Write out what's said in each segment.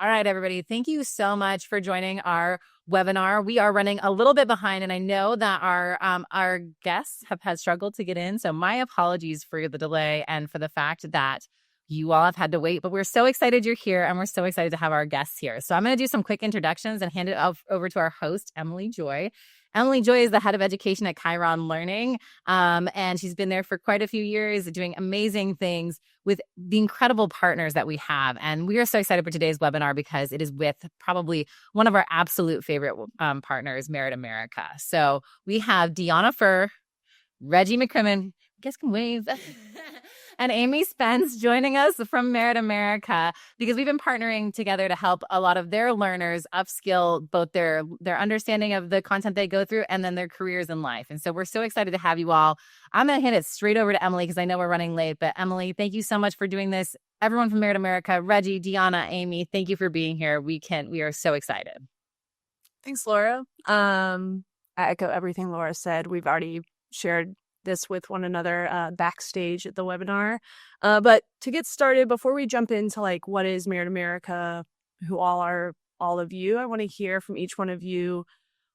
All right, everybody. Thank you so much for joining our webinar. We are running a little bit behind, and I know that our guests have had struggled to get in. So my apologies for the delay and for the fact that you all have had to wait. But we're so excited you're here, and we're so excited to have our guests here. So I'm going to do some quick introductions and hand it over to our host, Emily Joye. Emily Joye is the head of education at Kyron Learning, and she's been there for quite a few years, doing amazing things with the incredible partners that we have. And we are so excited for today's webinar because it is with probably one of our absolute favorite partners, Merit America. So we have Dionna Fur, Reggie McCrimmon, you guys can wave, and Amy Spence joining us from Merit America, because we've been partnering together to help a lot of their learners upskill both their understanding of the content they go through and then their careers in life. And so we're so excited to have you all. I'm going to hand it straight over to Emily because I know we're running late. But Emily, thank you so much for doing this. Everyone from Merit America, Reggie, Dionna, Amy, thank you for being here. We are so excited. Thanks, Laura. I echo everything Laura said. We've already shared this with one another backstage at the webinar. But to get started, before we jump into what is Merit America, who all of you, I want to hear from each one of you.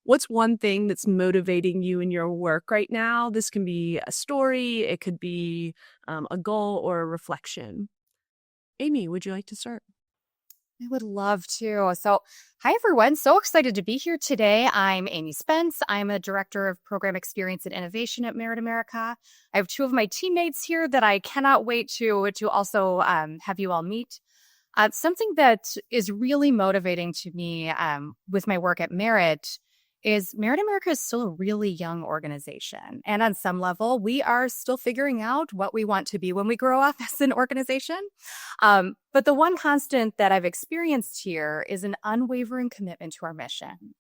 What's one thing that's motivating you in your work right now? This can be a story, it could be a goal or a reflection. Amy, would you like to start? I would love to. So, hi, everyone. So excited to be here today. I'm Amy Spence. I'm a director of program experience and innovation at Merit America. I have two of my teammates here that I cannot wait to also have you all meet. Something that is really motivating to me with my work at Merit is Merit America is still a really young organization. And on some level, we are still figuring out what we want to be when we grow up as an organization. But the one constant that I've experienced here is an unwavering commitment to our mission.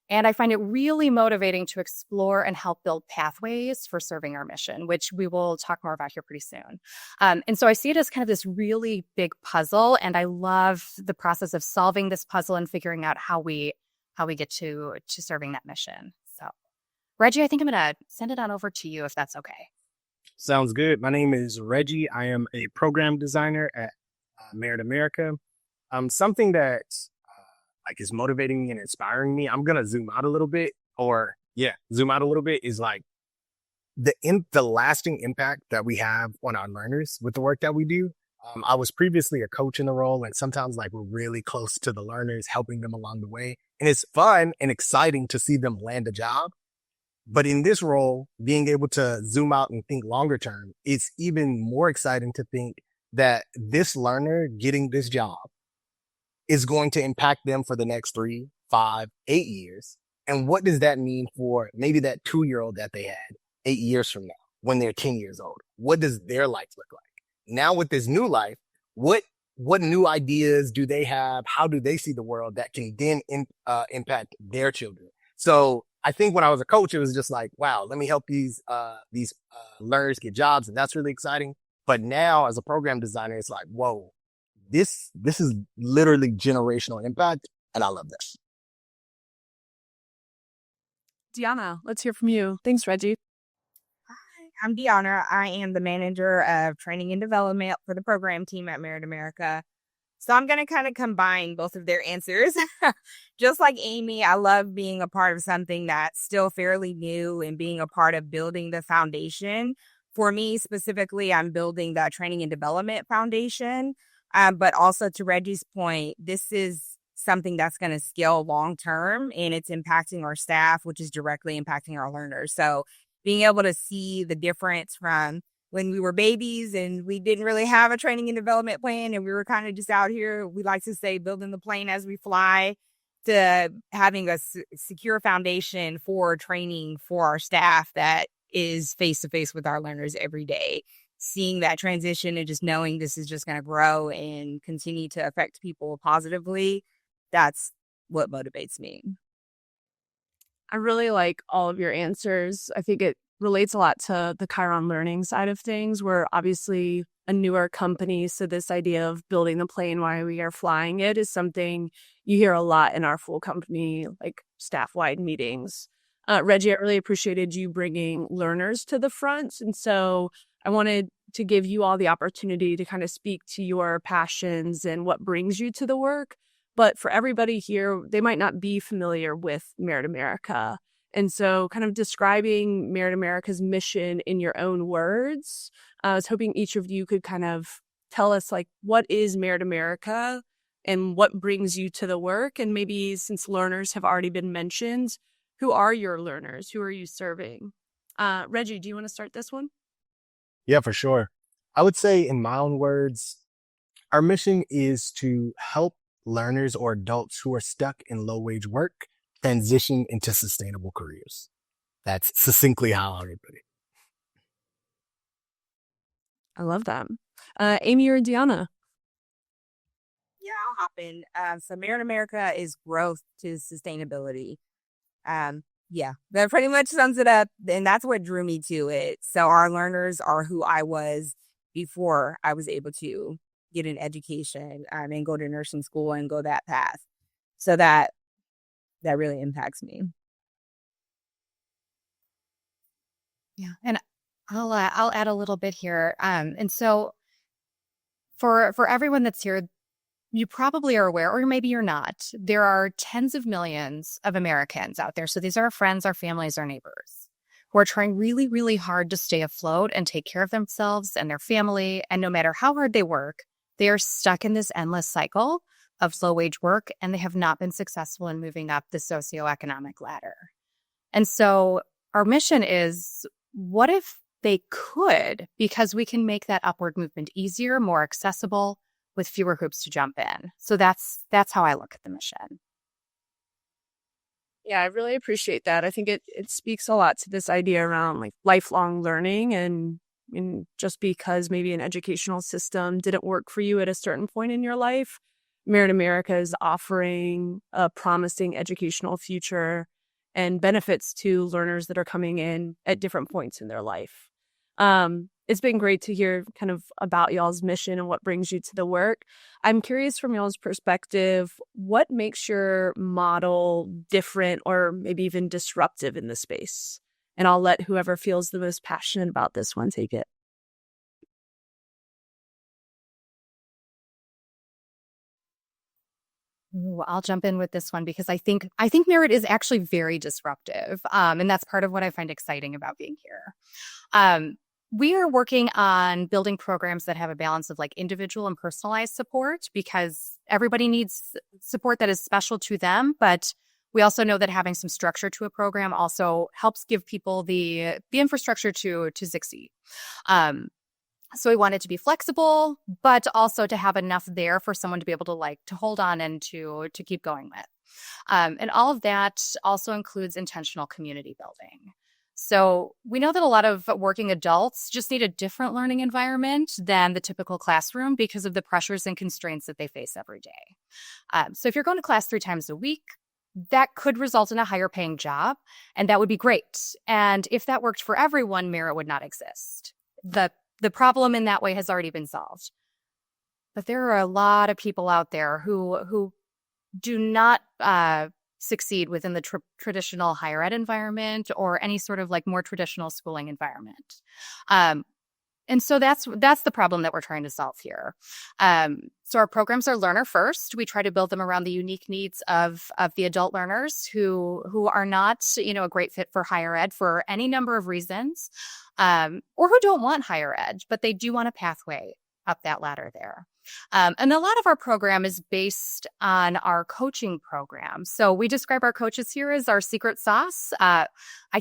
And I find it really motivating to explore and help build pathways for serving our mission, which we will talk more about here pretty soon. And so I see it as kind of this really big puzzle. And I love the process of solving this puzzle and figuring out how we get to serving that mission. So, Reggie, I think I'm going to send it on over to you if that's okay. Sounds good. My name is Reggie. I am a program designer at Merit America. Something that is motivating me and inspiring me. I'm going to zoom out a little bit is the lasting impact that we have on our learners with the work that we do. I was previously a coach in the role, and sometimes we're really close to the learners, helping them along the way. And it's fun and exciting to see them land a job. But in this role, being able to zoom out and think longer term, it's even more exciting to think that this learner getting this job is going to impact them for the next 3, 5, 8 years. And what does that mean for maybe that 2-year-old that they had 8 years from now when they're 10 years old? What does their life look like? Now with this new life, what new ideas do they have? How do they see the world that can then impact their children? So I think when I was a coach, it was just wow, let me help these learners get jobs. And that's really exciting. But now as a program designer, it's whoa, this is literally generational impact. And I love this. Dionna, let's hear from you. Thanks, Reggie. I'm Dionna. I am the manager of training and development for the program team at Merit America. So I'm going to kind of combine both of their answers. Just like Amy, I love being a part of something that's still fairly new and being a part of building the foundation. For me specifically, I'm building the training and development foundation. But also to Reggie's point, this is something that's going to scale long term, and it's impacting our staff, which is directly impacting our learners. So being able to see the difference from when we were babies and we didn't really have a training and development plan and we were kind of just out here, we like to say, building the plane as we fly, to having a secure foundation for training for our staff that is face-to-face with our learners every day. Seeing that transition and just knowing this is just going to grow and continue to affect people positively, that's what motivates me. I really like all of your answers. I think it relates a lot to the Kyron Learning side of things. We're obviously a newer company, so this idea of building the plane while we are flying it is something you hear a lot in our full company, staff-wide meetings. Reggie, I really appreciated you bringing learners to the front, and so I wanted to give you all the opportunity to kind of speak to your passions and what brings you to the work. But for everybody here, they might not be familiar with Merit America. And so kind of describing Merit America's mission in your own words, I was hoping each of you could kind of tell us, like, what is Merit America and what brings you to the work? And maybe since learners have already been mentioned, who are your learners? Who are you serving? Reggie, do you want to start this one? Yeah, for sure. I would say in my own words, our mission is to help learners or adults who are stuck in low wage work transition into sustainable careers. That's succinctly how I would put it. I love that. Amy or Dionna? Yeah, I'll hop in. So Merit America is growth to sustainability. Yeah, that pretty much sums it up. And that's what drew me to it. So our learners are who I was before I was able to get an education and go to nursing school and go that path. So that really impacts me. Yeah, and I'll add a little bit here. And so for everyone that's here, you probably are aware, or maybe you're not, there are tens of millions of Americans out there. So these are our friends, our families, our neighbors who are trying really, really hard to stay afloat and take care of themselves and their family. And no matter how hard they work, they are stuck in this endless cycle of low wage work, and they have not been successful in moving up the socioeconomic ladder. And so our mission is, what if they could? Because we can make that upward movement easier, more accessible, with fewer hoops to jump in. So that's how I look at the mission. Yeah, I really appreciate that. I think it speaks a lot to this idea around like lifelong learning, and just because maybe an educational system didn't work for you at a certain point in your life, Merit America is offering a promising educational future and benefits to learners that are coming in at different points in their life. It's been great to hear kind of about y'all's mission and what brings you to the work. I'm curious from y'all's perspective, what makes your model different or maybe even disruptive in the space? And I'll let whoever feels the most passionate about this one take it. Ooh, I'll jump in with this one because I think Merit is actually very disruptive. And that's part of what I find exciting about being here. We are working on building programs that have a balance of like individual and personalized support, because everybody needs support that is special to them. But we also know that having some structure to a program also helps give people the infrastructure to succeed. So we want it to be flexible, but also to have enough there for someone to be able to hold on and to keep going with. And all of that also includes intentional community building. So we know that a lot of working adults just need a different learning environment than the typical classroom because of the pressures and constraints that they face every day. So if you're going to class 3 times a week, that could result in a higher paying job, and that would be great. And if that worked for everyone, Merit would not exist. The problem in that way has already been solved. But there are a lot of people out there who do not succeed within the traditional higher ed environment or any sort of like more traditional schooling environment. And so that's the problem that we're trying to solve here. So our programs are learner first. We try to build them around the unique needs of the adult learners who are not, a great fit for higher ed for any number of reasons, or who don't want higher ed, but they do want a pathway up that ladder there. And a lot of our program is based on our coaching program. So we describe our coaches here as our secret sauce. I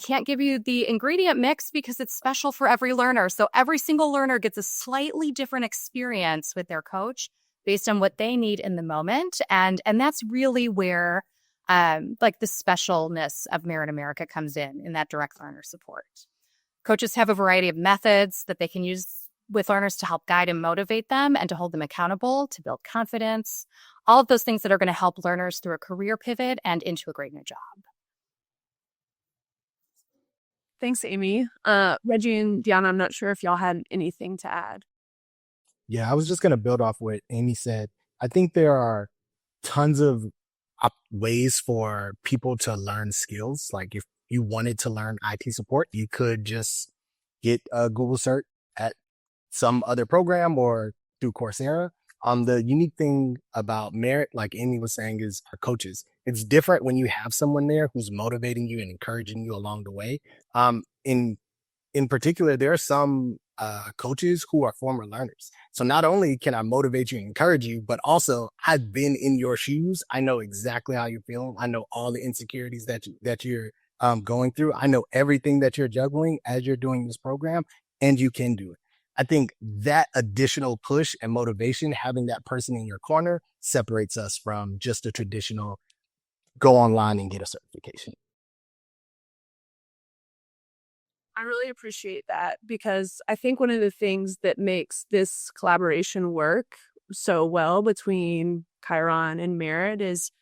can't give you the ingredient mix because it's special for every learner. So every single learner gets a slightly different experience with their coach based on what they need in the moment. And that's really where the specialness of Merit America comes in that direct learner support. Coaches have a variety of methods that they can use with learners to help guide and motivate them and to hold them accountable, to build confidence, all of those things that are going to help learners through a career pivot and into a great new job. Thanks, Amy. Reggie and Dionna, I'm not sure if y'all had anything to add. Yeah, I was just going to build off what Amy said. I think there are tons of ways for people to learn skills. Like if you wanted to learn IT support, you could just get a Google search at some other program or through Coursera. The unique thing about merit, like Amy was saying, is our coaches. It's different when you have someone there who's motivating you and encouraging you along the way. In particular, there are some coaches who are former learners. So not only can I motivate you and encourage you, but also I've been in your shoes. I know exactly how you're feeling. I know all the insecurities that you're going through. I know everything that you're juggling as you're doing this program, and you can do it. I think that additional push and motivation, having that person in your corner, separates us from just a traditional go online and get a certification. I really appreciate that, because I think one of the things that makes this collaboration work so well between Kyron and Merit is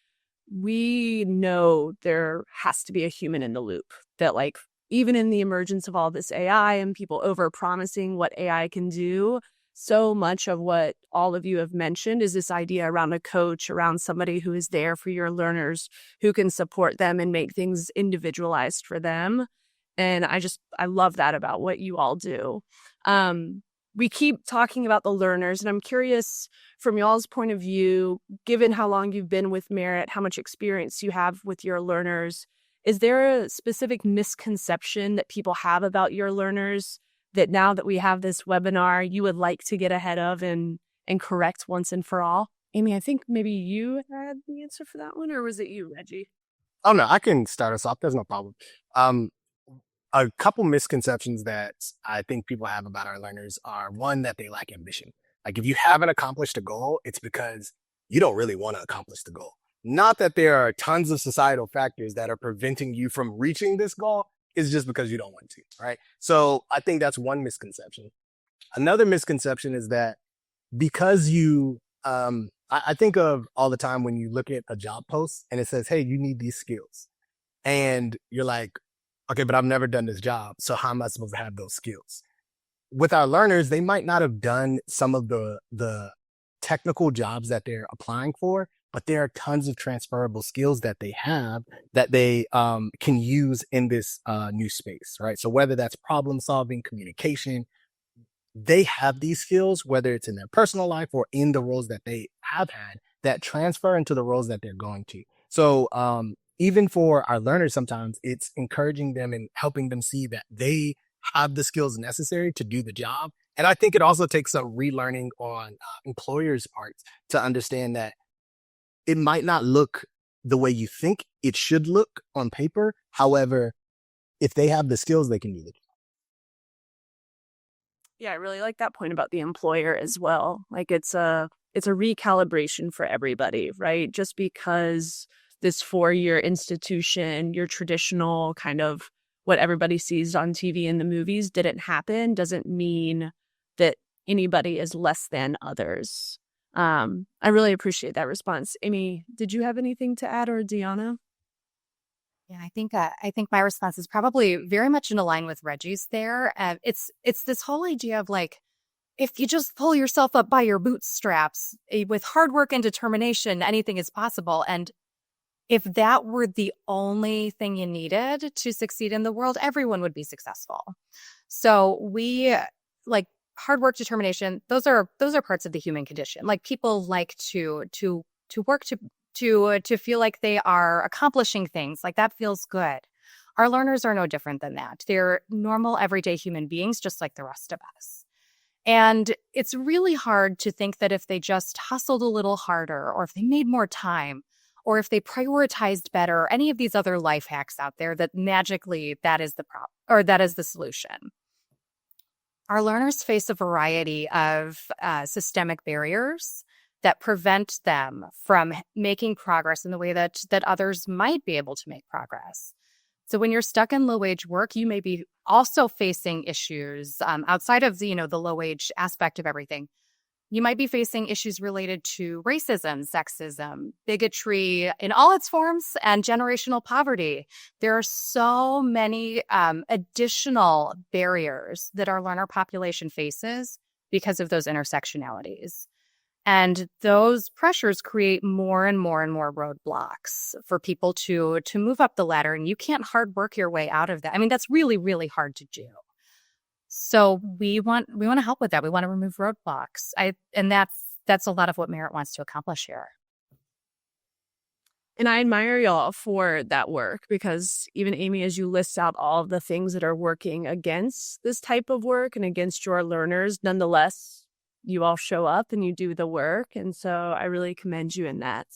we know there has to be a human in the loop. That, like, even in the emergence of all this AI and people over promising what AI can do, so much of what all of you have mentioned is this idea around a coach, around somebody who is there for your learners, who can support them and make things individualized for them. And I love that about what you all do. We keep talking about the learners, and I'm curious from y'all's point of view, given how long you've been with Merit, how much experience you have with your learners, is there a specific misconception that people have about your learners that now that we have this webinar, you would like to get ahead of and correct once and for all? Amy, I think maybe you had the answer for that one, or was it you, Reggie? Oh no, I can start us off. There's no problem. A couple misconceptions that I think people have about our learners are, one, that they lack ambition. Like, if you haven't accomplished a goal, it's because you don't really want to accomplish the goal. Not that there are tons of societal factors that are preventing you from reaching this goal. It's just because you don't want to, right? So I think that's one misconception. Another misconception is that because I think of all the time when you look at a job post and it says, hey, you need these skills. And you're like, okay, but I've never done this job, so how am I supposed to have those skills? With our learners, they might not have done some of the technical jobs that they're applying for, but there are tons of transferable skills that they have that they can use in this new space, right? So whether that's problem solving, communication, they have these skills, whether it's in their personal life or in the roles that they have had, that transfer into the roles that they're going to. So even for our learners, sometimes it's encouraging them and helping them see that they have the skills necessary to do the job. And I think it also takes some relearning on employers' parts to understand that it might not look the way you think it should look on paper. However, if they have the skills, they can do it. Yeah, I really like that point about the employer as well. Like, it's a recalibration for everybody, right? Just because this 4-year institution, your traditional kind of what everybody sees on TV and the movies didn't happen, doesn't mean that anybody is less than others. I really appreciate that response. Amy, did you have anything to add, or Dionna? Yeah, I think my response is probably very much in line with Reggie's there. It's this whole idea of, like, if you just pull yourself up by your bootstraps with hard work and determination, anything is possible. And if that were the only thing you needed to succeed in the world, everyone would be successful. So we, like, hard work, determination, those are parts of the human condition. Like, people like to work to feel like they are accomplishing things. Like, that feels good. Our learners are no different than that. They're normal, everyday human beings, just like the rest of us. And it's really hard to think that if they just hustled a little harder, or if they made more time, or if they prioritized better, any of these other life hacks out there, that magically that is the problem, or that is the solution. Our learners face a variety of systemic barriers that prevent them from making progress in the way that others might be able to make progress. So when you're stuck in low-wage work, you may be also facing issues outside of the low-wage aspect of everything. You might be facing issues related to racism, sexism, bigotry in all its forms, and generational poverty. There are so many additional barriers that our learner population faces because of those intersectionalities. And those pressures create more and more and more roadblocks for people to move up the ladder. And you can't hard work your way out of that. I mean, that's really, really hard to do. So we want to help with that. We want to remove roadblocks. And that's that's a lot of what Merit wants to accomplish here. And I admire y'all for that work, because even Amy, as you list out all of the things that are working against this type of work and against your learners, nonetheless, you all show up and you do the work. And so I really commend you in that.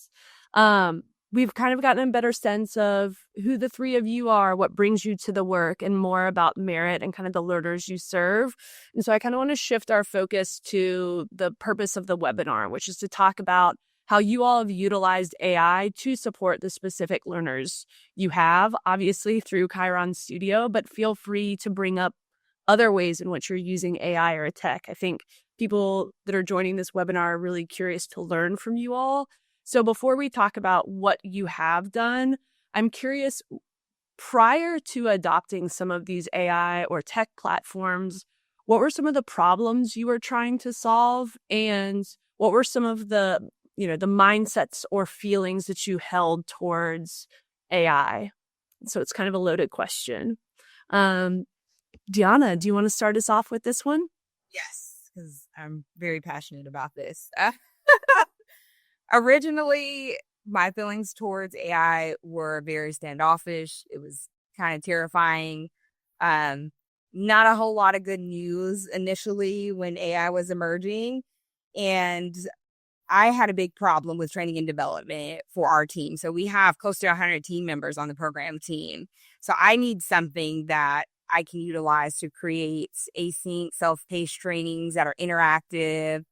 We've kind of gotten a better sense of who the three of you are, what brings you to the work, and more about Merit and kind of the learners you serve. And so I kind of want to shift our focus to the purpose of the webinar, which is to talk about how you all have utilized AI to support the specific learners you have, obviously through Kyron Studio, but feel free to bring up other ways in which you're using AI or tech. I think people that are joining this webinar are really curious to learn from you all. So before we talk about what you have done, I'm curious, prior to adopting some of these AI or tech platforms, what were some of the problems you were trying to solve? And what were some of the mindsets or feelings that you held towards AI? So it's kind of a loaded question. Dionna, do you want to start us off with this one? Yes, because I'm very passionate about this. Originally, my feelings towards AI were very standoffish. It was kind of terrifying. Not a whole lot of good news initially when AI was emerging. And I had a big problem with training and development for our team. So we have close to 100 team members on the program team. So I need something that I can utilize to create async, self-paced trainings that are interactive,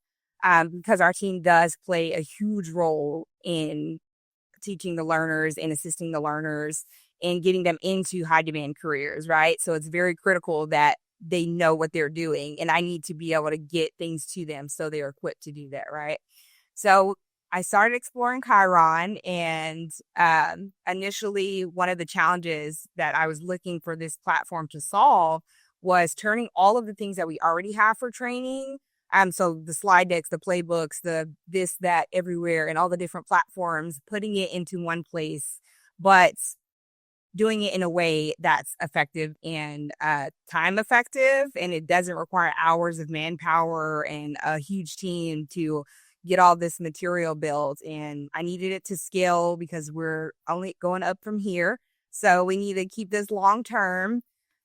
because our team does play a huge role in teaching the learners and assisting the learners and getting them into high demand careers, right? So it's very critical that they know what they're doing, and I need to be able to get things to them so they're equipped to do that, right? So I started exploring Kyron, and initially one of the challenges that I was looking for this platform to solve was turning all of the things that we already have for training. So the slide decks, the playbooks, the this, that, everywhere, and all the different platforms, putting it into one place, but doing it in a way that's effective and time effective, and it doesn't require hours of manpower and a huge team to get all this material built. And I needed it to scale because we're only going up from here. So we need to keep this long term.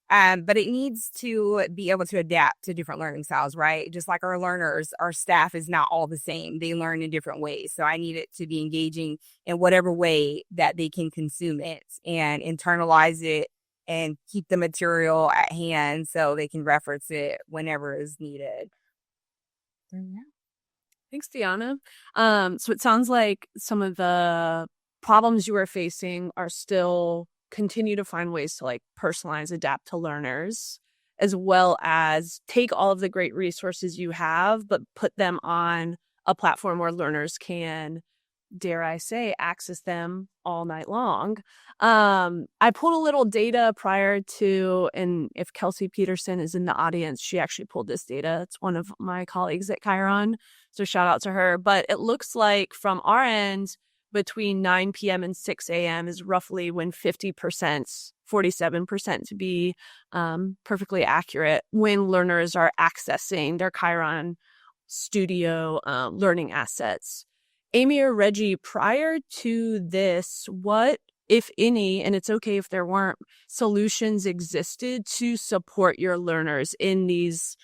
But it needs to be able to adapt to different learning styles, right? Just like our learners, our staff is not all the same. They learn in different ways. So I need it to be engaging in whatever way that they can consume it and internalize it and keep the material at hand so they can reference it whenever is needed. Yeah. Thanks, Dionna. So it sounds like some of the problems you are facing are still continue to find ways to personalize, adapt to learners, as well as take all of the great resources you have, but put them on a platform where learners can, dare I say, access them all night long. I pulled a little data prior to, and if Kelsey Peterson is in the audience, she actually pulled this data. It's one of my colleagues at Kyron, so shout out to her. But it looks like from our end, between 9 p.m. and 6 a.m. is roughly when 50%, 47% to be perfectly accurate, when learners are accessing their Kyron Studio learning assets. Amy or Reggie, prior to this, what, if any, and it's okay if there weren't, solutions existed to support your learners in these,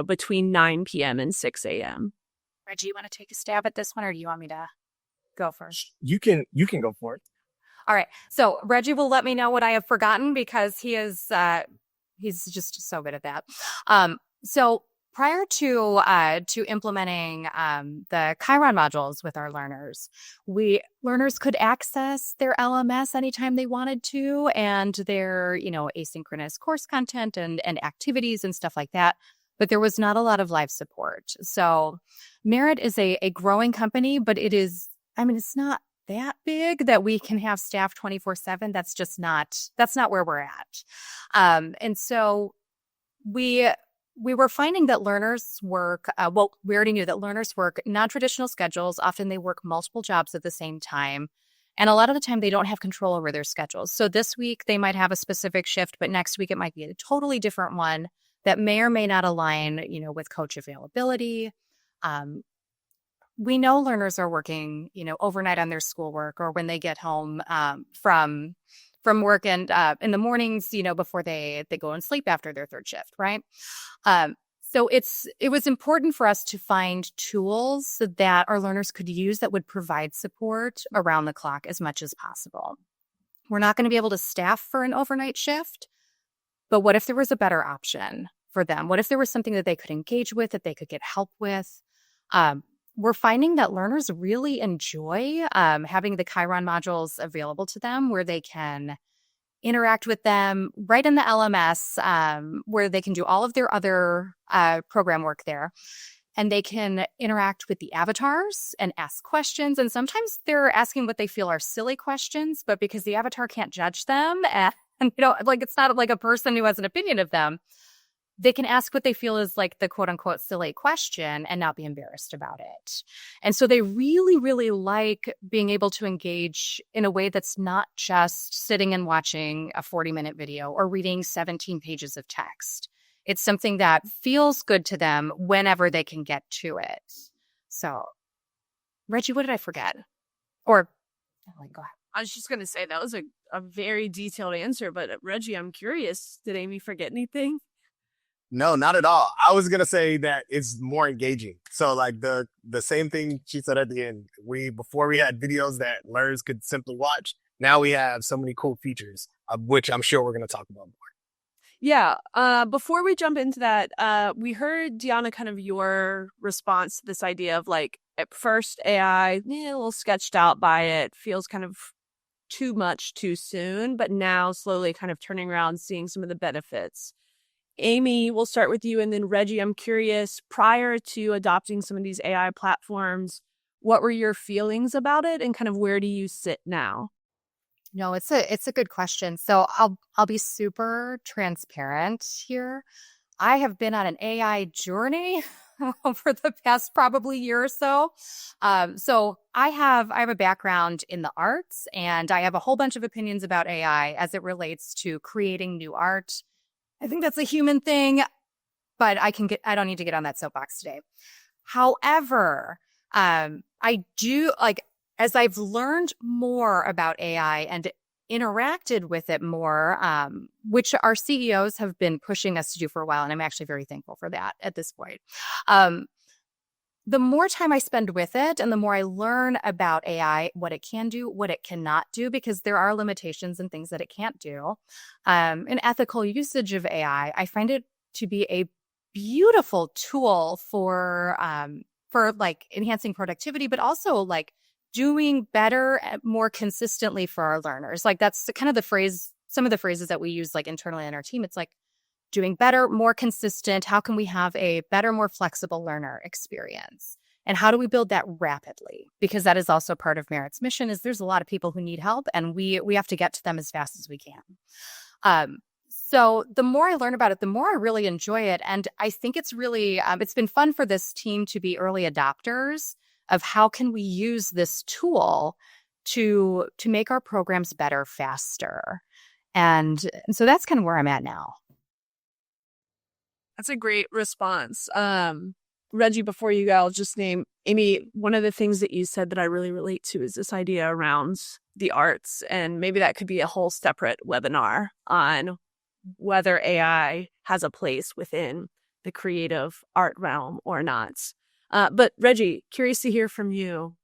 between 9 p.m. and 6 a.m.? Reggie, you want to take a stab at this one, or do you want me to go first? You can go for it. All right. So Reggie will let me know what I have forgotten, because he's just so good at that. So prior to implementing the Kyron modules with our learners, learners could access their LMS anytime they wanted to, and their asynchronous course content and activities and stuff like that. But there was not a lot of live support. So Merit is a growing company, but it's not that big that we can have staff 24/7. That's not where we're at. And so we were finding that learners work, we already knew that learners work non-traditional schedules. Often they work multiple jobs at the same time. And a lot of the time they don't have control over their schedules. So this week they might have a specific shift, but next week it might be a totally different one that may or may not align, with coach availability. we know learners are working, overnight on their schoolwork or when they get home from work and in the mornings, before they go and sleep after their third shift, right? So it was important for us to find tools that our learners could use that would provide support around the clock as much as possible. We're not going to be able to staff for an overnight shift, but what if there was a better option for them? What if there was something that they could engage with, that they could get help with? We're finding that learners really enjoy having the Kyron modules available to them where they can interact with them right in the LMS, where they can do all of their other program work there. And they can interact with the avatars and ask questions. And sometimes they're asking what they feel are silly questions, but because the avatar can't judge them and it's not like a person who has an opinion of them, they can ask what they feel is like the quote unquote silly question and not be embarrassed about it. And so they really, really like being able to engage in a way that's not just sitting and watching a 40-minute video or reading 17 pages of text. It's something that feels good to them whenever they can get to it. So, Reggie, what did I forget? Or, go ahead. I was just going to say that was a very detailed answer, but Reggie, I'm curious, did Amy forget anything? No, not at all. I was gonna say that it's more engaging. So like the same thing she said at the end. Before we had videos that learners could simply watch. Now we have so many cool features, which I'm sure we're gonna talk about more. Yeah. Before we jump into that, we heard, Dionna, kind of your response to this idea of like, at first AI, a little sketched out by it, feels kind of too much too soon, but now slowly kind of turning around, seeing some of the benefits. Amy, we'll start with you. And then Reggie, I'm curious, prior to adopting some of these AI platforms, what were your feelings about it and kind of where do you sit now? No, it's a good question. So I'll be super transparent here. I have been on an AI journey over the past probably year or so. So I have a background in the arts, and I have a whole bunch of opinions about AI as it relates to creating new art. I think that's a human thing, but I don't need to get on that soapbox today. However, I do as I've learned more about AI and interacted with it more, which our CEOs have been pushing us to do for a while. And I'm actually very thankful for that at this point. The more time I spend with it and the more I learn about AI, what it can do, what it cannot do, because there are limitations and things that it can't do. An ethical usage of AI, I find it to be a beautiful tool for like enhancing productivity, but also like doing better, more consistently for our learners. Like that's kind of the phrase, some of the phrases that we use like internally in our team. It's like doing better, more consistent. How can we have a better, more flexible learner experience? And how do we build that rapidly? Because that is also part of Merit's mission is there's a lot of people who need help and we have to get to them as fast as we can. So the more I learn about it, the more I really enjoy it. And I think it's really, it's been fun for this team to be early adopters of how can we use this tool to make our programs better, faster. And so that's kind of where I'm at now. That's a great response. Reggie, before you go, I'll just name Amy. One of the things that you said that I really relate to is this idea around the arts. And maybe that could be a whole separate webinar on whether AI has a place within the creative art realm or not. But Reggie, curious to hear from you.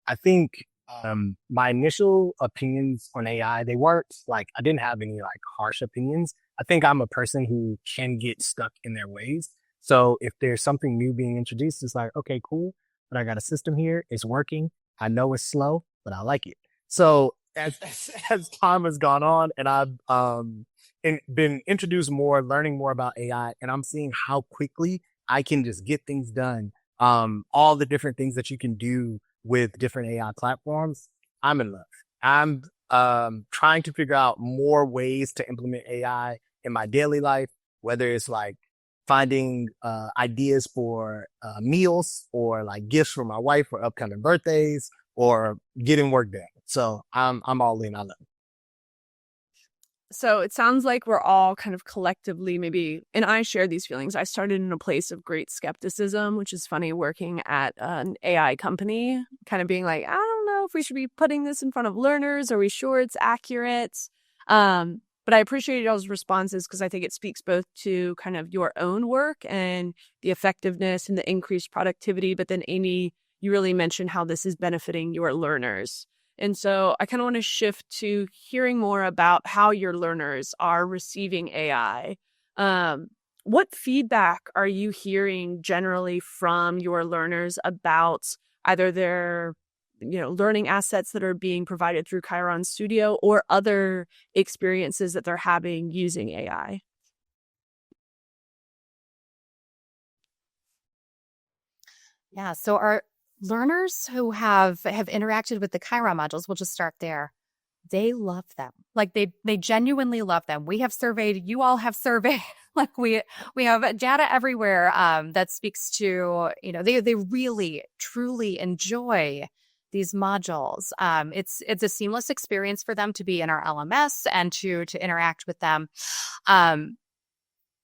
I think my initial opinions on AI, they weren't like, I didn't have any like harsh opinions. I think I'm a person who can get stuck in their ways. So if there's something new being introduced, it's like, okay, cool. But I got a system here. It's working. I know it's slow, but I like it. So as time has gone on and I've been introduced more, learning more about AI, and I'm seeing how quickly I can just get things done. All the different things that you can do with different AI platforms, I'm in love. I'm trying to figure out more ways to implement AI in my daily life, whether it's like finding ideas for meals or like gifts for my wife for upcoming birthdays or getting work done. So I'm all in. I love it. So it sounds like we're all kind of collectively maybe, and I share these feelings. I started in a place of great skepticism, which is funny working at an AI company, kind of being like, I don't know if we should be putting this in front of learners. Are we sure it's accurate? But I appreciate y'all's responses because I think it speaks both to kind of your own work and the effectiveness and the increased productivity. But then Amy, you really mentioned how this is benefiting your learners. And so I kind of want to shift to hearing more about how your learners are receiving AI. What feedback are you hearing generally from your learners about either their learning assets that are being provided through Kyron Studio or other experiences that they're having using AI? Yeah, so our learners who have interacted with the Kyron modules, we'll just start there. They love them. Like they genuinely love them. We have surveyed, you all have surveyed. Like we have data everywhere that speaks to, they really truly enjoy these modules. It's a seamless experience for them to be in our LMS and to interact with them.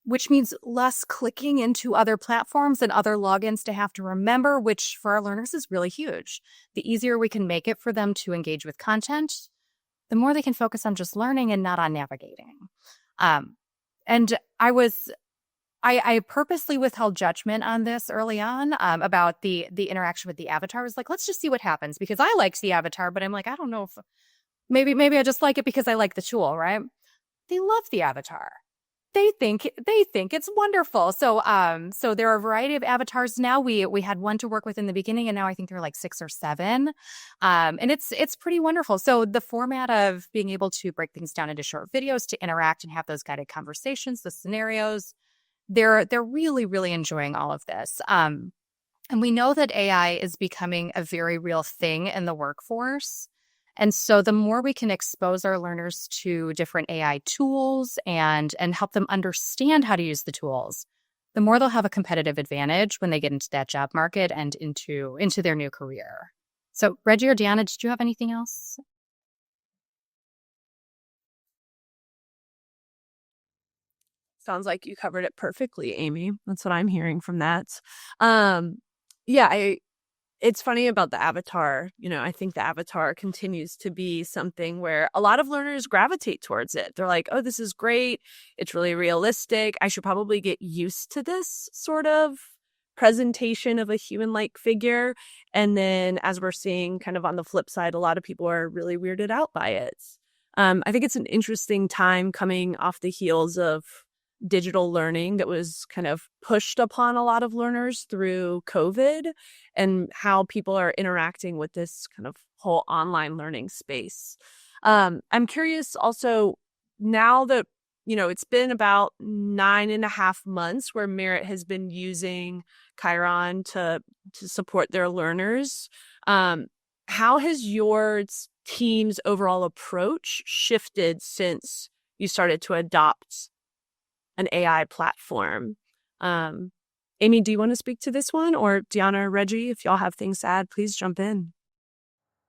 Which means less clicking into other platforms and other logins to have to remember, which for our learners is really huge. The easier we can make it for them to engage with content, the more they can focus on just learning and not on navigating. And I purposely withheld judgment on this early on about the interaction with the avatar. I was like, let's just see what happens, because I liked the avatar, but I'm like, I don't know if maybe I just like it because I like the tool, right? They love the avatar. They think it's wonderful. So there are a variety of avatars now. We had one to work with in the beginning, and now I think there are like 6 or 7. And it's pretty wonderful. So the format of being able to break things down into short videos to interact and have those guided conversations, the scenarios, they're really, really enjoying all of this. And we know that AI is becoming a very real thing in the workforce. And so the more we can expose our learners to different AI tools and help them understand how to use the tools, the more they'll have a competitive advantage when they get into that job market and into their new career. So Reggie or Dionna, did you have anything else? Sounds like you covered it perfectly, Amy. That's what I'm hearing from that. It's funny about the avatar. I think the avatar continues to be something where a lot of learners gravitate towards it. They're like, oh, this is great. It's really realistic. I should probably get used to this sort of presentation of a human-like figure. And then as we're seeing kind of on the flip side, a lot of people are really weirded out by it. I think it's an interesting time coming off the heels of digital learning that was kind of pushed upon a lot of learners through COVID, and how people are interacting with this kind of whole online learning space. I'm curious also, now that, it's been about 9.5 months where Merit has been using Kyron to support their learners. How has your team's overall approach shifted since you started to adopt an AI platform? Amy, do you want to speak to this one? Or Dionna or Reggie, if y'all have things to add, please jump in.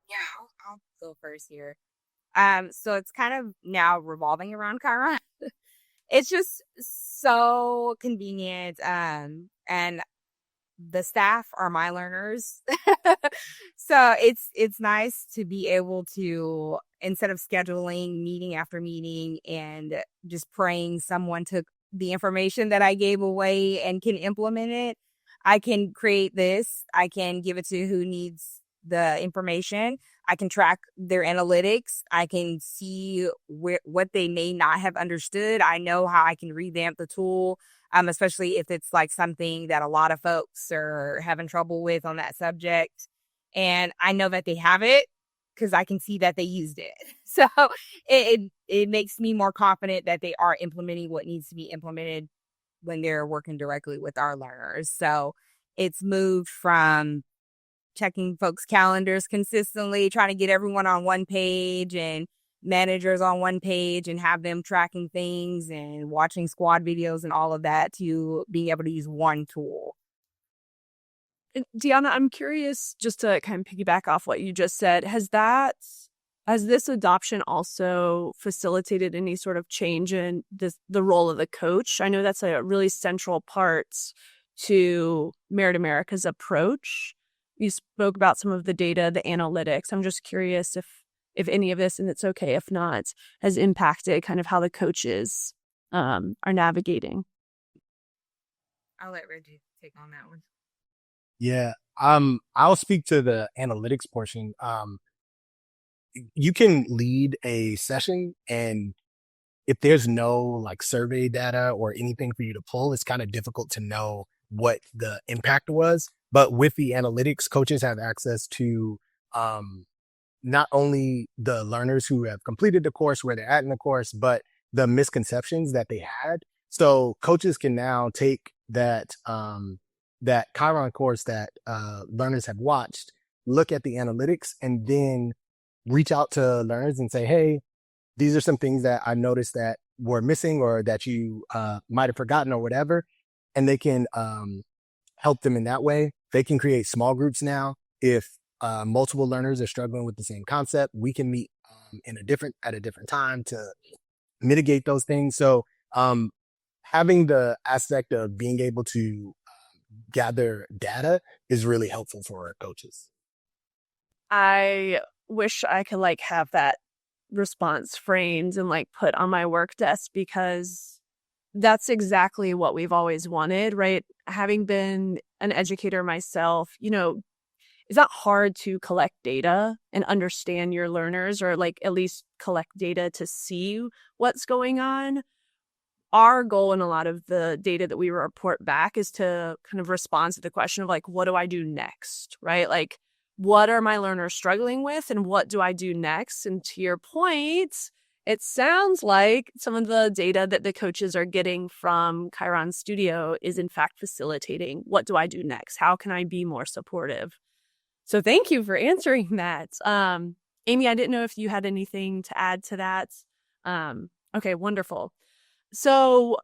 Yeah, I'll go first here. So it's kind of now revolving around Kyron. It's just so convenient. And the staff are my learners. So it's nice to be able to, instead of scheduling meeting after meeting and just praying someone took the information that I gave away and can implement it, I can create this. I can give it to who needs the information. I can track their analytics. I can see what they may not have understood. I know how I can revamp the tool, especially if it's like something that a lot of folks are having trouble with on that subject. And I know that they have it because I can see that they used it. So it makes me more confident that they are implementing what needs to be implemented when they're working directly with our learners. So it's moved from checking folks' calendars consistently, trying to get everyone on one page and managers on one page and have them tracking things and watching squad videos and all of that, to being able to use one tool. Dionna, I'm curious, just to kind of piggyback off what you just said, has that Has this adoption also facilitated any sort of change in the role of the coach? I know that's a really central part to Merit America's approach. You spoke about some of the data, the analytics. I'm just curious if any of this, and it's okay if not, has impacted kind of how the coaches are navigating. I'll let Reggie take on that one. Yeah. I'll speak to the analytics portion. You can lead a session, and if there's no like survey data or anything for you to pull, it's kind of difficult to know what the impact was. But with the analytics, coaches have access to not only the learners who have completed the course, where they're at in the course, but the misconceptions that they had. So coaches can now take that Kyron course that learners have watched, look at the analytics, and then reach out to learners and say, hey, these are some things that I noticed that were missing or that you might have forgotten or whatever. And they can help them in that way. They can create small groups now. If multiple learners are struggling with the same concept, we can meet at a different time to mitigate those things. So having the aspect of being able to gather data is really helpful for our coaches. I wish I could like have that response framed and like put on my work desk, because that's exactly what we've always wanted, right? Having been an educator myself, is that hard to collect data and understand your learners, or like at least collect data to see what's going on? Our goal in a lot of the data that we report back is to kind of respond to the question of like, what do I do next, right? Like, what are my learners struggling with and what do I do next? And to your point, it sounds like some of the data that the coaches are getting from Kyron Studio is in fact facilitating what do I do next? How can I be more supportive? So thank you for answering that. Amy, I didn't know if you had anything to add to that. Okay, wonderful. So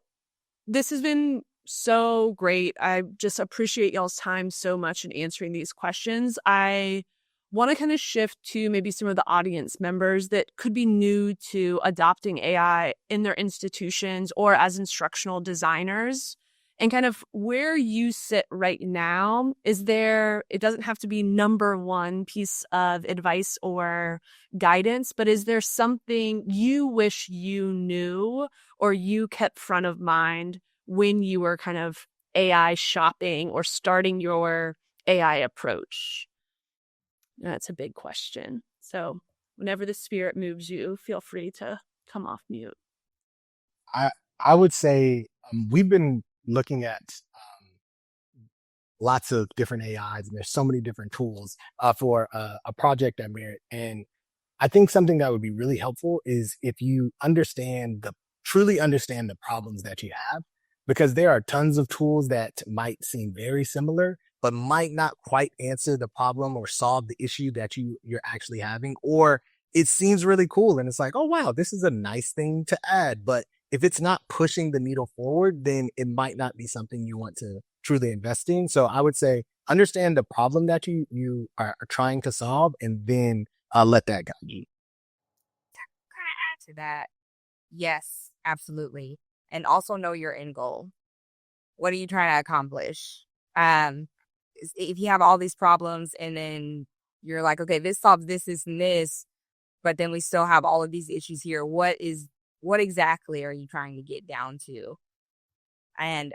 this has been so great. I just appreciate y'all's time so much in answering these questions. I want to kind of shift to maybe some of the audience members that could be new to adopting AI in their institutions or as instructional designers, and kind of where you sit right now. It doesn't have to be number one piece of advice or guidance, but is there something you wish you knew or you kept front of mind when you were kind of AI shopping or starting your AI approach? That's a big question. So whenever the spirit moves you, feel free to come off mute. I would say we've been looking at lots of different AIs, and there's so many different tools for a project at Merit. And I think something that would be really helpful is if you truly understand the problems that you have, because there are tons of tools that might seem very similar, but might not quite answer the problem or solve the issue that you're actually having. Or it seems really cool and it's like, oh, wow, this is a nice thing to add. But if it's not pushing the needle forward, then it might not be something you want to truly invest in. So I would say understand the problem that you are trying to solve, and then let that guide you. Kind of add to that. Yes, absolutely. And also know your end goal. What are you trying to accomplish? If you have all these problems and then you're like, okay, this solves this, and this, but then we still have all of these issues here. What exactly are you trying to get down to? And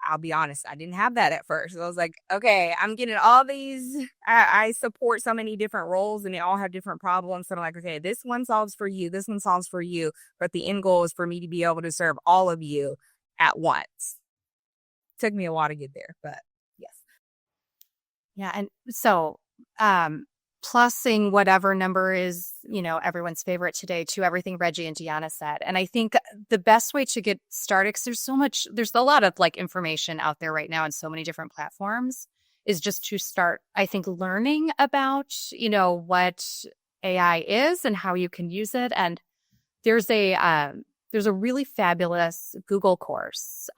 I'll be honest, I didn't have that at first. I was like, okay, I'm getting all these, I support so many different roles and they all have different problems. So I'm like, okay, this one solves for you, this one solves for you. But the end goal is for me to be able to serve all of you at once. Took me a while to get there, but yes. Yeah. And so, plussing whatever number is, everyone's favorite today to everything Reggie and Dionna said. And I think the best way to get started, because there's a lot of like information out there right now on so many different platforms, is just to start, I think, learning about, what AI is and how you can use it. And there's there's a really fabulous Google course.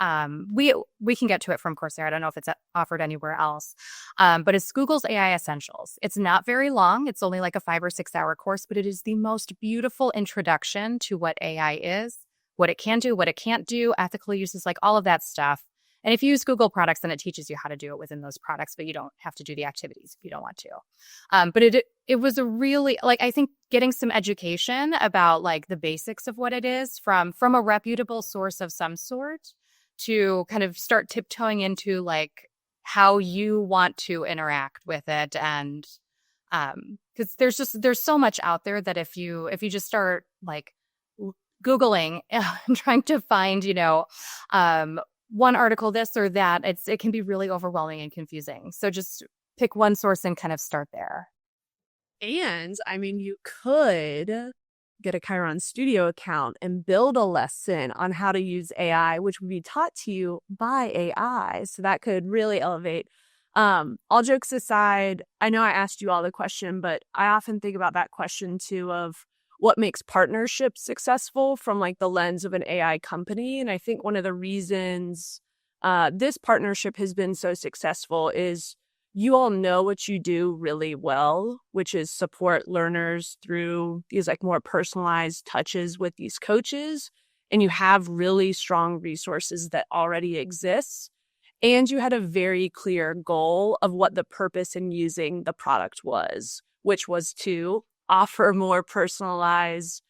We can get to it from Coursera. I don't know if it's offered anywhere else, but it's Google's AI Essentials. It's not very long. It's only like a 5 or 6 hour course, but it is the most beautiful introduction to what AI is, what it can do, what it can't do, ethical uses, like all of that stuff. And if you use Google products, then it teaches you how to do it within those products, but you don't have to do the activities if you don't want to. But it was a really, like, I think getting some education about like the basics of what it is from a reputable source of some sort to kind of start tiptoeing into like how you want to interact with it. And because there's so much out there that if you just start like Googling and trying to find, one article, this or that, it can be really overwhelming and confusing. So just pick one source and kind of start there. And I mean, you could get a Kyron Studio account and build a lesson on how to use AI, which would be taught to you by AI. So that could really elevate. All jokes aside, I know I asked you all the question, but I often think about that question too of what makes partnerships successful from like the lens of an AI company. And I think one of the reasons this partnership has been so successful is you all know what you do really well, which is support learners through these like more personalized touches with these coaches. And you have really strong resources that already exist. And you had a very clear goal of what the purpose in using the product was, which was to offer more personalized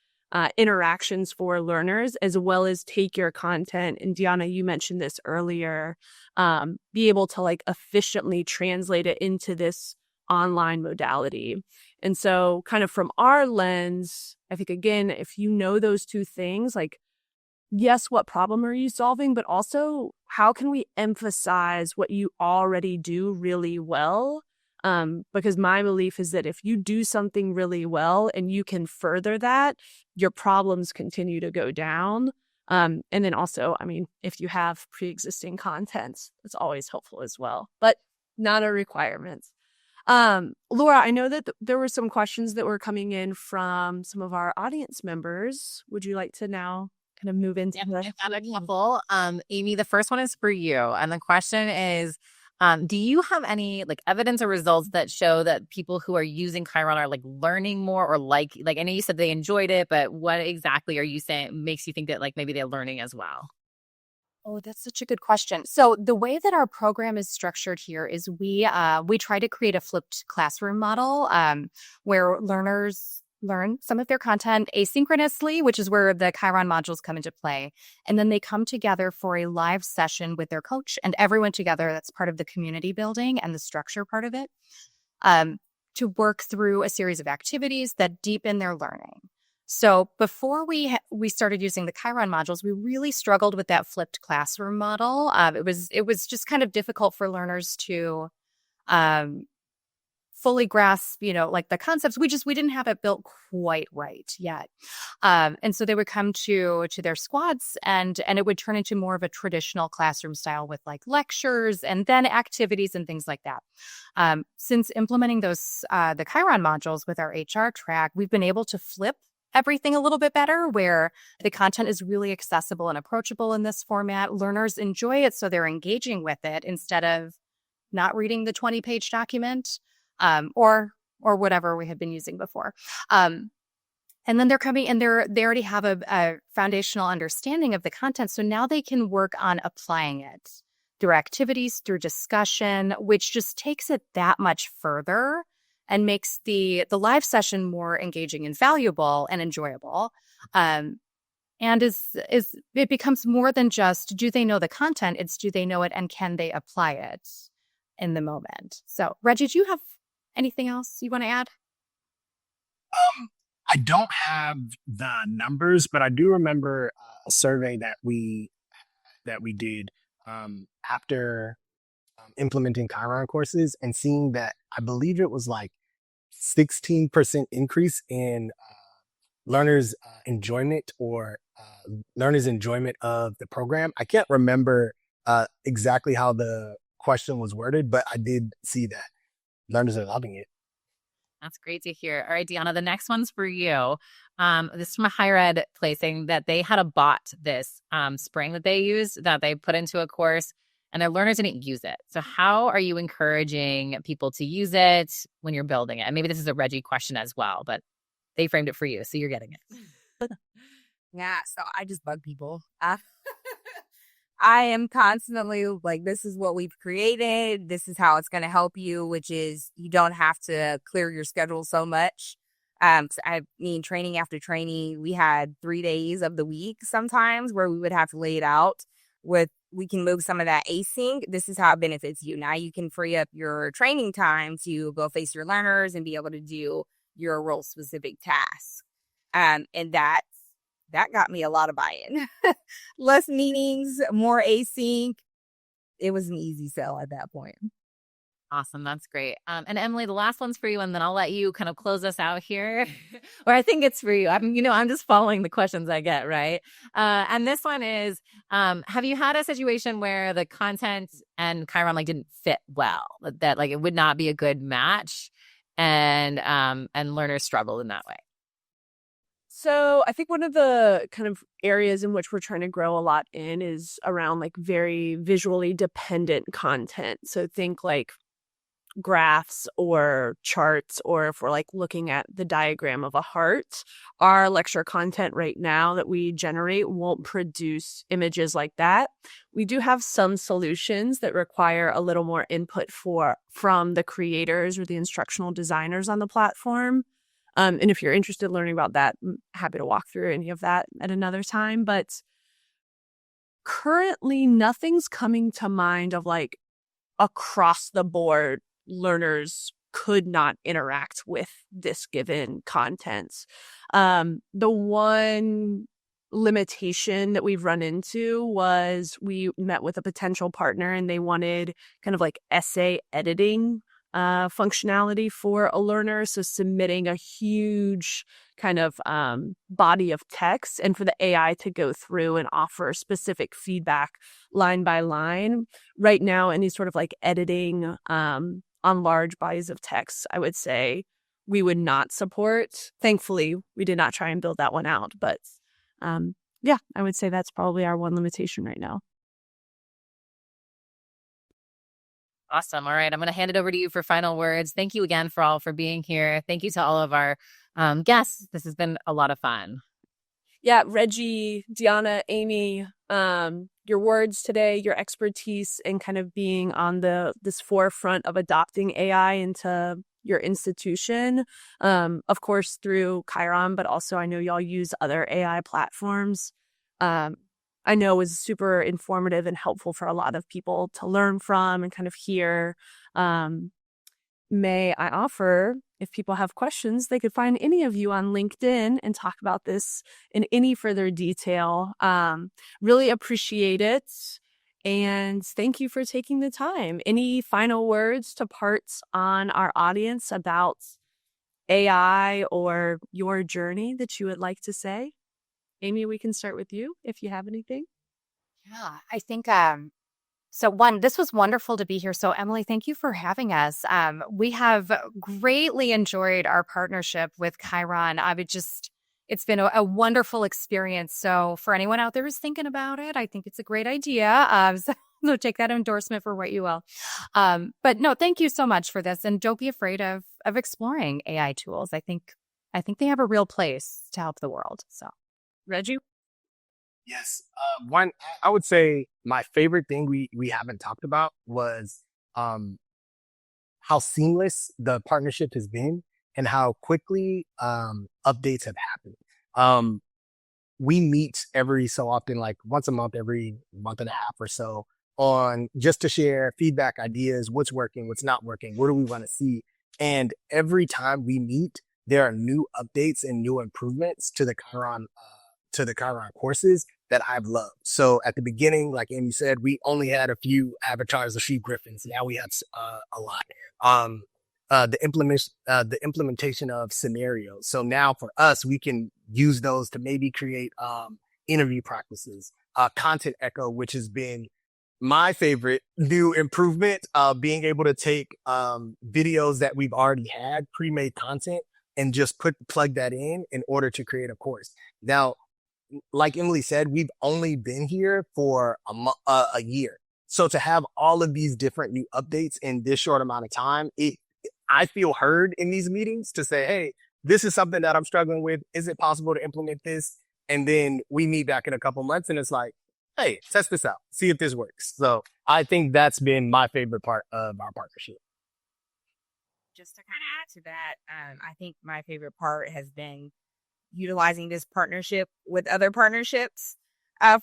interactions for learners, as well as take your content. And Dionna, you mentioned this earlier, be able to like efficiently translate it into this online modality. And so kind of from our lens, I think, again, if you know those two things, like, yes, what problem are you solving? But also, how can we emphasize what you already do really well? Because my belief is that if you do something really well and you can further that, your problems continue to go down. And then also, I mean, if you have pre-existing content, it's always helpful as well, but not a requirement. Laura, I know that there were some questions that were coming in from some of our audience members. Would you like to now kind of move into I've got a couple. Amy, the first one is for you. And the question is, do you have any like evidence or results that show that people who are using Kyron are like learning more or like I know you said they enjoyed it, but what exactly are you saying makes you think that like maybe they're learning as well? Oh, that's such a good question. So the way that our program is structured here is we try to create a flipped classroom model where learners learn some of their content asynchronously, which is where the Kyron modules come into play. And then they come together for a live session with their coach and everyone together. That's part of the community building and the structure part of it, to work through a series of activities that deepen their learning. So before we started using the Kyron modules, we really struggled with that flipped classroom model. It was just kind of difficult for learners to fully grasp, like the concepts. We didn't have it built quite right yet. And so they would come to their squads and it would turn into more of a traditional classroom style with like lectures and then activities and things like that. Since implementing those, the Kyron modules with our HR track, we've been able to flip everything a little bit better where the content is really accessible and approachable in this format. Learners enjoy it, so they're engaging with it instead of not reading the 20-page document. Or whatever we had been using before. And then they're coming and they already have a foundational understanding of the content. So now they can work on applying it through activities, through discussion, which just takes it that much further and makes the live session more engaging and valuable and enjoyable. And it becomes more than just, do they know the content? It's, do they know it and can they apply it in the moment? So, Reggie, do you have anything else you want to add? I don't have the numbers, but I do remember a survey that we did after implementing Kyron courses and seeing that I believe it was like 16% increase in learners' enjoyment or learners' enjoyment of the program. I can't remember exactly how the question was worded, but I did see that learners are loving it. That's great to hear. All right, Dionna, the next one's for you. this is from a higher ed place saying that they had a bot this spring that they used that they put into a course and their learners didn't use it. So how are you encouraging people to use it when you're building it? And maybe this is a Reggie question as well, but they framed it for you, so you're getting it. Yeah, so I just bug people. I am constantly like, this is what we've created. This is how it's going to help you, which is you don't have to clear your schedule so much. So I mean, training after training, we had 3 days of the week sometimes where we would have to lay it out with, we can move some of that async. This is how it benefits you. Now you can free up your training time to go face your learners and be able to do your role specific tasks. And that got me a lot of buy-in. Less meetings, more async. It was an easy sell at that point. Awesome. That's great. And Emily, the last one's for you, and then I'll let you kind of close us out here. Or I think it's for you. I'm just following the questions I get, right? And this one is, have you had a situation where the content and Kyron didn't fit well, that it would not be a good match, and learners struggled in that way? So I think one of the kind of areas in which we're trying to grow a lot in is around very visually dependent content. So think graphs or charts, or if we're looking at the diagram of a heart, our lecture content right now that we generate won't produce images like that. We do have some solutions that require a little more input from the creators or the instructional designers on the platform. And if you're interested in learning about that, I'm happy to walk through any of that at another time. But currently, nothing's coming to mind of across the board learners could not interact with this given content. The one limitation that we've run into was we met with a potential partner and they wanted kind of essay editing functionality for a learner. So submitting a huge kind of body of text and for the AI to go through and offer specific feedback line by line. Right now, any sort of editing on large bodies of text, I would say we would not support. Thankfully, we did not try and build that one out. But yeah, I would say that's probably our one limitation right now. Awesome. All right. I'm going to hand it over to you for final words. Thank you again for being here. Thank you to all of our guests. This has been a lot of fun. Yeah, Reggie, Dionna, Amy, your words today, your expertise in kind of being on this forefront of adopting AI into your institution, of course, through Kyron, but also I know y'all use other AI platforms. I know was super informative and helpful for a lot of people to learn from and kind of hear. May I offer, if people have questions, they could find any of you on LinkedIn and talk about this in any further detail. Really appreciate it. And thank you for taking the time. Any final words to parts on our audience about AI or your journey that you would like to say? Amy, we can start with you if you have anything. Yeah, I think so this was wonderful to be here. So Emily, thank you for having us. We have greatly enjoyed our partnership with Kyron. It's been a wonderful experience. So for anyone out there who's thinking about it, I think it's a great idea. So take that endorsement for what you will. But no, thank you so much for this. And don't be afraid of exploring AI tools. I think they have a real place to help the world. So Reggie? Yes. One, I would say my favorite thing we haven't talked about was how seamless the partnership has been and how quickly updates have happened. We meet every so often, once a month, every month and a half or so, on just to share feedback, ideas, what's working, what's not working, what do we want to see. And every time we meet, there are new updates and new improvements to the Kyron courses that I've loved. So at the beginning, like Amy said, we only had a few avatars of sheep griffins. Now we have a lot. The implementation of scenarios. So now for us, we can use those to maybe create interview practices. Content echo, which has been my favorite new improvement, being able to take videos that we've already had, pre-made content, and just plug that in order to create a course. Now, like Emily said, we've only been here for a year. So to have all of these different new updates in this short amount of time, I feel heard in these meetings to say, hey, this is something that I'm struggling with. Is it possible to implement this? And then we meet back in a couple months and it's like, hey, test this out. See if this works. So I think that's been my favorite part of our partnership. Just to kind of add to that, I think my favorite part has been utilizing this partnership with other partnerships.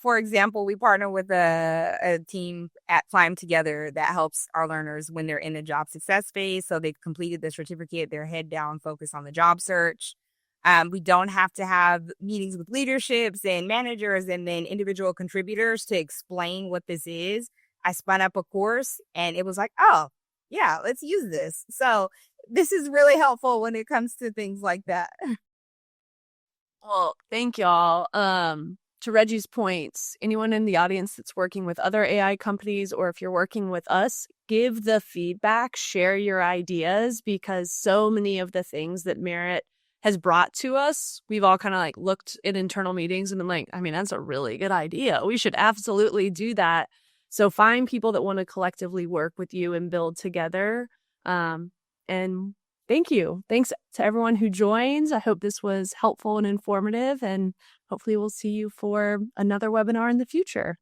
For example, we partner with a team at Climb Together that helps our learners when they're in the job success phase. So they've completed the certificate, they're head down, focused on the job search. We don't have to have meetings with leaderships and managers and then individual contributors to explain what this is. I spun up a course and it was like, oh, yeah, let's use this. So this is really helpful when it comes to things like that. Well, thank y'all. To Reggie's points, anyone in the audience that's working with other AI companies, or if you're working with us, give the feedback, share your ideas, because so many of the things that Merit has brought to us, we've all kind of like looked in internal meetings and been like, I mean, that's a really good idea. We should absolutely do that. So find people that want to collectively work with you and build together. And thank you. Thanks to everyone who joins. I hope this was helpful and informative, and hopefully we'll see you for another webinar in the future.